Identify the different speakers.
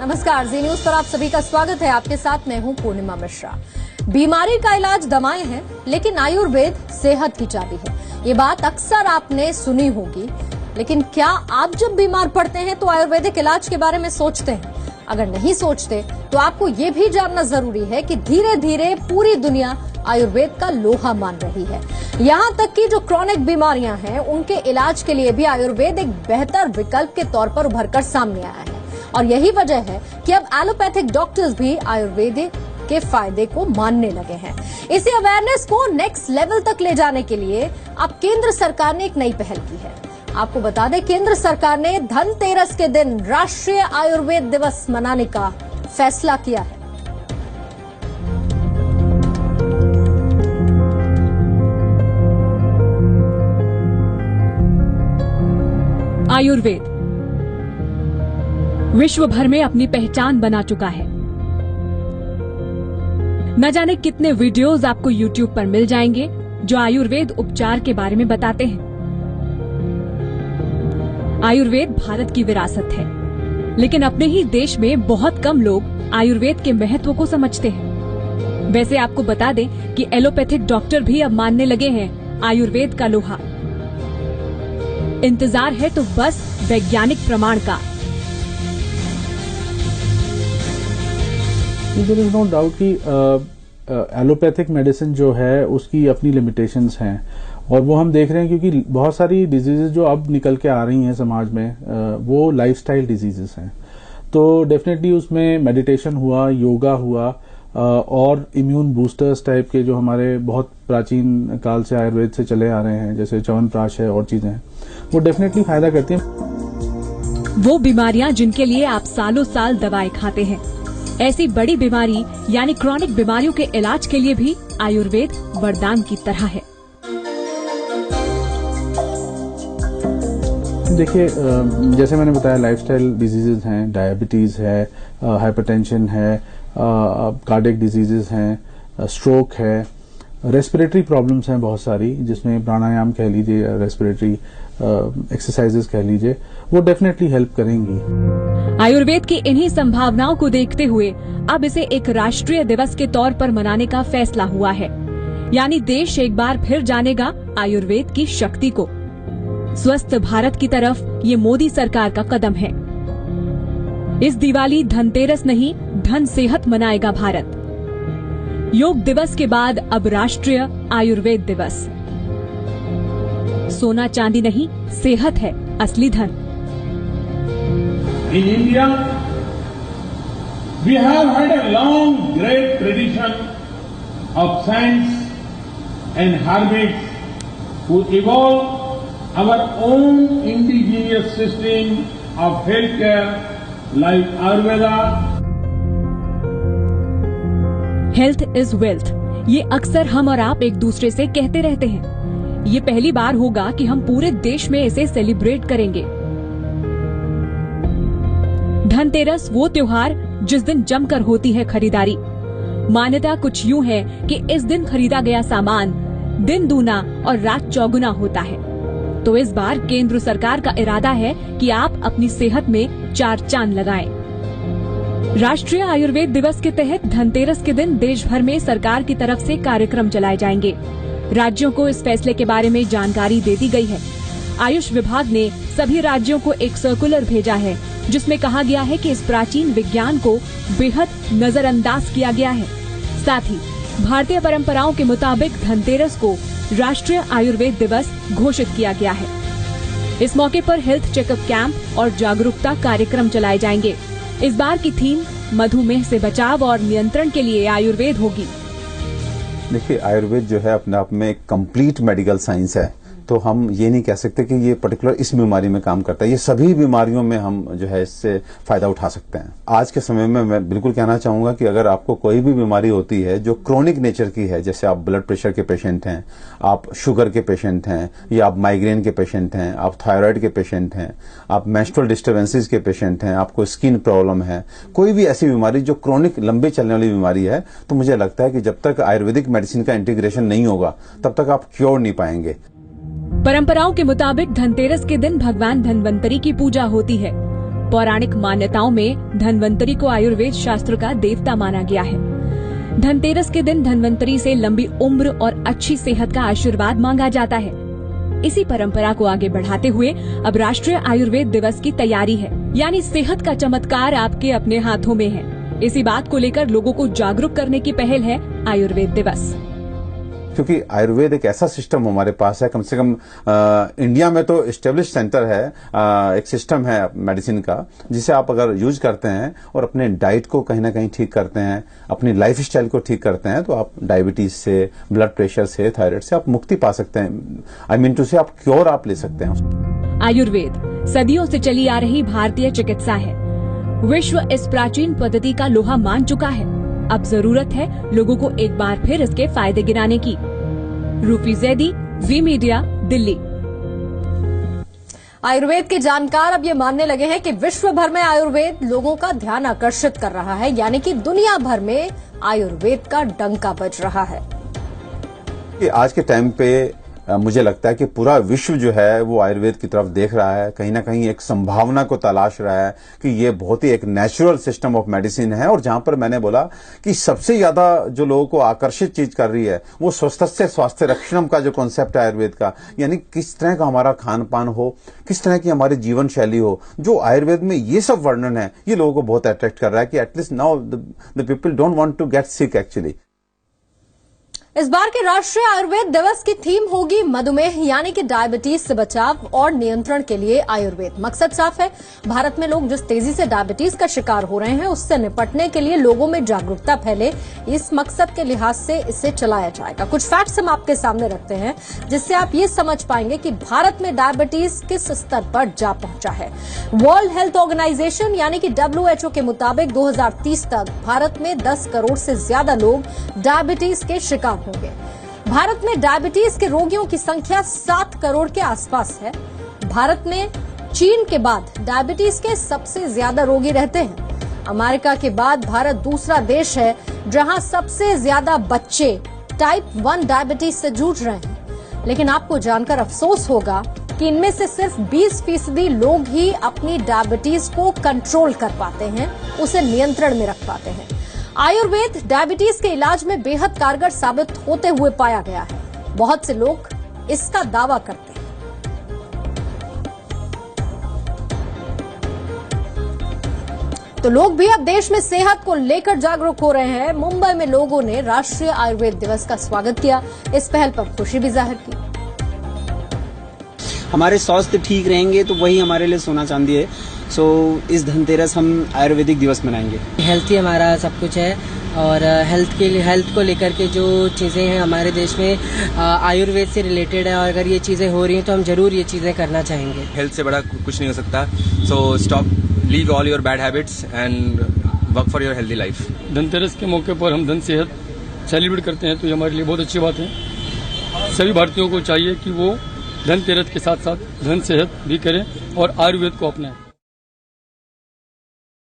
Speaker 1: नमस्कार, जी न्यूज पर आप सभी का स्वागत है। आपके साथ मैं हूं पूर्णिमा मिश्रा। बीमारी का इलाज दवाएं हैं, लेकिन आयुर्वेद सेहत की चाबी है। ये बात अक्सर आपने सुनी होगी, लेकिन क्या आप जब बीमार पड़ते हैं तो आयुर्वेदिक इलाज के बारे में सोचते हैं? अगर नहीं सोचते तो आपको ये भी जानना जरूरी है कि धीरे धीरे पूरी दुनिया आयुर्वेद का लोहा मान रही है। यहाँ तक कि जो क्रॉनिक बीमारियां हैं, उनके इलाज के लिए भी आयुर्वेद एक बेहतर विकल्प के तौर पर उभरकर सामने आया है। और यही वजह है कि अब एलोपैथिक डॉक्टर्स भी आयुर्वेदिक के फायदे को मानने लगे हैं। इसी अवेयरनेस को नेक्स्ट लेवल तक ले जाने के लिए अब केंद्र सरकार ने एक नई पहल की है। आपको बता दें, केंद्र सरकार ने धनतेरस के दिन राष्ट्रीय आयुर्वेद दिवस मनाने का फैसला किया है।
Speaker 2: आयुर्वेद विश्व भर में अपनी पहचान बना चुका है। न जाने कितने वीडियोस आपको YouTube पर मिल जाएंगे जो आयुर्वेद उपचार के बारे में बताते हैं। आयुर्वेद भारत की विरासत है, लेकिन अपने ही देश में बहुत कम लोग आयुर्वेद के महत्व को समझते हैं। वैसे आपको बता दें कि एलोपैथिक डॉक्टर भी अब मानने लगे हैं आयुर्वेद का लोहा। इंतजार है तो बस वैज्ञानिक प्रमाण का।
Speaker 3: देयर इज नो डाउट कि एलोपैथिक मेडिसिन जो है उसकी अपनी लिमिटेशंस हैं, और वो हम देख रहे हैं क्योंकि बहुत सारी डिजीजेज जो अब निकल के आ रही हैं समाज में वो लाइफस्टाइल डिजीजेस हैं। तो डेफिनेटली उसमें मेडिटेशन हुआ, योगा हुआ, और इम्यून बूस्टर्स टाइप के जो हमारे बहुत प्राचीन काल से आयुर्वेद से चले आ रहे हैं, जैसे च्यवनप्राश है और चीजें हैं, वो डेफिनेटली फायदा करती हैं।
Speaker 2: वो बीमारियां जिनके लिए आप सालों साल दवाएं खाते हैं, ऐसी बड़ी बीमारी यानी क्रॉनिक बीमारियों के इलाज के लिए भी आयुर्वेद वरदान की तरह है।
Speaker 3: देखिए, जैसे मैंने बताया, लाइफस्टाइल डिजीजेज हैं, डायबिटीज है, हाइपरटेंशन है, कार्डियक डिजीजेस हैं, स्ट्रोक है, रेस्पिरेटरी प्रॉब्लम्स हैं बहुत सारी, जिसमें प्राणायाम कह लीजिए, रेस्पिरेटरी एक्सरसाइजेस कह लीजिए, वो डेफिनेटली हेल्प करेंगी।
Speaker 2: आयुर्वेद की इन्हीं संभावनाओं को देखते हुए अब इसे एक राष्ट्रीय दिवस के तौर पर मनाने का फैसला हुआ है। यानी देश एक बार फिर जानेगा आयुर्वेद की शक्ति को। स्वस्थ भारत की तरफ ये मोदी सरकार का कदम है। इस दिवाली धनतेरस नहीं, धन सेहत मनाएगा भारत। योग दिवस के बाद अब राष्ट्रीय आयुर्वेद दिवस। सोना चांदी नहीं, सेहत है असली धन।
Speaker 4: In India, we have had a long, great tradition of science and hermits who evolved our own indigenous system of healthcare like Ayurveda.
Speaker 2: Health is wealth, ये अक्सर हम और आप एक दूसरे से कहते रहते हैं। ये पहली बार होगा कि हम पूरे देश में इसे सेलिब्रेट करेंगे। धनतेरस वो त्योहार जिस दिन जमकर होती है खरीदारी। मान्यता कुछ यूं है कि इस दिन खरीदा गया सामान दिन दूना और रात चौगुना होता है। तो इस बार केंद्र सरकार का इरादा है कि आप अपनी सेहत में 4 चांद लगाएं। राष्ट्रीय आयुर्वेद दिवस के तहत धनतेरस के दिन देश भर में सरकार की तरफ से कार्यक्रम चलाए जाएंगे। राज्यों को इस फैसले के बारे में जानकारी दे दी गई है। आयुष विभाग ने सभी राज्यों को एक सर्कुलर भेजा है, जिसमें कहा गया है कि इस प्राचीन विज्ञान को बेहद नजरअंदाज किया गया है। साथ ही भारतीय परंपराओं के मुताबिक धनतेरस को राष्ट्रीय आयुर्वेद दिवस घोषित किया गया है। इस मौके पर हेल्थ चेकअप कैंप और जागरूकता कार्यक्रम चलाए जाएंगे। इस बार की थीम मधुमेह से बचाव और नियंत्रण के लिए आयुर्वेद होगी।
Speaker 5: देखिए, आयुर्वेद जो है अपने आप में एक कंप्लीट मेडिकल साइंस है, तो हम ये नहीं कह सकते कि ये पर्टिकुलर इस बीमारी में काम करता है। ये सभी बीमारियों में हम जो है इससे फायदा उठा सकते हैं। आज के समय में मैं बिल्कुल कहना चाहूंगा कि अगर आपको कोई भी बीमारी होती है जो क्रोनिक नेचर की है, जैसे आप ब्लड प्रेशर के पेशेंट हैं, आप शुगर के पेशेंट हैं, या आप माइग्रेन के पेशेंट हैं, आप थायराइड के पेशेंट हैं, आप मेंस्ट्रुअल डिस्टर्बेंसेस के पेशेंट हैं, आपको स्किन प्रॉब्लम है, कोई भी ऐसी बीमारी जो क्रोनिक लंबे चलने वाली बीमारी है, तो मुझे लगता है कि जब तक आयुर्वेदिक मेडिसिन का इंटीग्रेशन नहीं होगा तब तक आप क्योर नहीं पाएंगे।
Speaker 2: परंपराओं के मुताबिक धनतेरस के दिन भगवान धन्वंतरी की पूजा होती है। पौराणिक मान्यताओं में धन्वंतरी को आयुर्वेद शास्त्र का देवता माना गया है। धनतेरस के दिन धन्वंतरी से लंबी उम्र और अच्छी सेहत का आशीर्वाद मांगा जाता है। इसी परंपरा को आगे बढ़ाते हुए अब राष्ट्रीय आयुर्वेद दिवस की तैयारी है, यानी सेहत का चमत्कार आपके अपने हाथों में है। इसी बात को लेकर लोगों को जागरूक करने की पहल है आयुर्वेद दिवस।
Speaker 5: क्योंकि आयुर्वेद एक ऐसा सिस्टम हमारे पास है, कम से कम इंडिया में तो एस्टेब्लिश सेंटर है, एक सिस्टम है मेडिसिन का, जिसे आप अगर यूज करते हैं और अपने डाइट को कहीं ना कहीं ठीक करते हैं, अपनी लाइफ स्टाइल को ठीक करते हैं, तो आप डायबिटीज से, ब्लड प्रेशर से, थायराइड से आप मुक्ति पा सकते हैं। आई मीन टू से आप क्योर आप ले सकते हैं।
Speaker 2: आयुर्वेद सदियों से चली आ रही भारतीय चिकित्सा है। विश्व इस प्राचीन पद्धति का लोहा मान चुका है। अब जरूरत है लोगों को एक बार फिर इसके फायदे गिनाने की। Rufi Zaidi, we media, Delhi.
Speaker 1: आयुर्वेद के जानकार अब ये मानने लगे हैं कि विश्व भर में आयुर्वेद लोगों का ध्यान आकर्षित कर रहा है, यानी कि दुनिया भर में आयुर्वेद का डंका बज रहा है।
Speaker 5: आज के टाइम पे मुझे लगता है कि पूरा विश्व जो है वो आयुर्वेद की तरफ देख रहा है, कहीं ना कहीं एक संभावना को तलाश रहा है कि ये बहुत ही एक नेचुरल सिस्टम ऑफ मेडिसिन है। और जहां पर मैंने बोला कि सबसे ज्यादा जो लोगों को आकर्षित चीज कर रही है वो स्वस्थस्य स्वास्थ्य रक्षणम का जो कॉन्सेप्ट है आयुर्वेद का, यानी किस तरह का हमारा खान पान हो, किस तरह की हमारी जीवन शैली हो, जो आयुर्वेद में ये सब वर्णन है, ये लोगों को बहुत अट्रैक्ट कर रहा है कि at least now the people don't want to get sick actually.
Speaker 1: इस बार के राष्ट्रीय आयुर्वेद दिवस की थीम होगी मधुमेह, यानी कि डायबिटीज से बचाव और नियंत्रण के लिए आयुर्वेद। मकसद साफ है, भारत में लोग जिस तेजी से डायबिटीज का शिकार हो रहे हैं उससे निपटने के लिए लोगों में जागरूकता फैले, इस मकसद के लिहाज से इसे चलाया जाएगा। कुछ फैक्ट्स हम आपके सामने रखते हैं जिससे आप ये समझ पाएंगे कि भारत में डायबिटीज किस स्तर पर जा पहुंचा है। वर्ल्ड हेल्थ ऑर्गेनाइजेशन यानी कि WHO के मुताबिक 2030 तक भारत में 10 करोड़ से ज्यादा लोग डायबिटीज के शिकार होंगे। भारत में डायबिटीज के रोगियों की संख्या 7 करोड़ के आसपास है। भारत में चीन के बाद डायबिटीज के सबसे ज्यादा रोगी रहते हैं। अमेरिका के बाद भारत दूसरा देश है जहां सबसे ज्यादा बच्चे टाइप 1 डायबिटीज से जूझ रहे हैं। लेकिन आपको जानकर अफसोस होगा कि इनमें से सिर्फ 20% लोग ही अपनी डायबिटीज को कंट्रोल कर पाते हैं, उसे नियंत्रण में रख पाते हैं। आयुर्वेद डायबिटीज के इलाज में बेहद कारगर साबित होते हुए पाया गया है। बहुत से लोग इसका दावा करते हैं। तो लोग भी अब देश में सेहत को लेकर जागरूक हो रहे हैं। मुंबई में लोगों ने राष्ट्रीय आयुर्वेद दिवस का स्वागत किया। इस पहल पर खुशी भी जाहिर की।
Speaker 6: हमारे स्वास्थ्य ठीक रहेंगे तो वही हमारे लिए सोना चांदी है। सो इस धनतेरस हम आयुर्वेदिक दिवस मनाएंगे।
Speaker 7: हेल्थ ही हमारा सब कुछ है और हेल्थ को लेकर के जो चीज़ें हैं हमारे देश में आयुर्वेद से रिलेटेड है, और अगर ये चीज़ें हो रही हैं तो हम जरूर ये चीज़ें करना चाहेंगे।
Speaker 8: हेल्थ से बड़ा कुछ नहीं हो सकता। So stop, leave all your bad habits and work for your healthy life.
Speaker 9: Dhanteras के मौके पर हम धन सेहत सेलिब्रेट करते हैं, तो ये हमारे लिए बहुत अच्छी बात है। सभी भारतीयों को चाहिए कि वो धनतेरस के साथ साथ धन सेहत भी करें और आयुर्वेद को अपनाएं।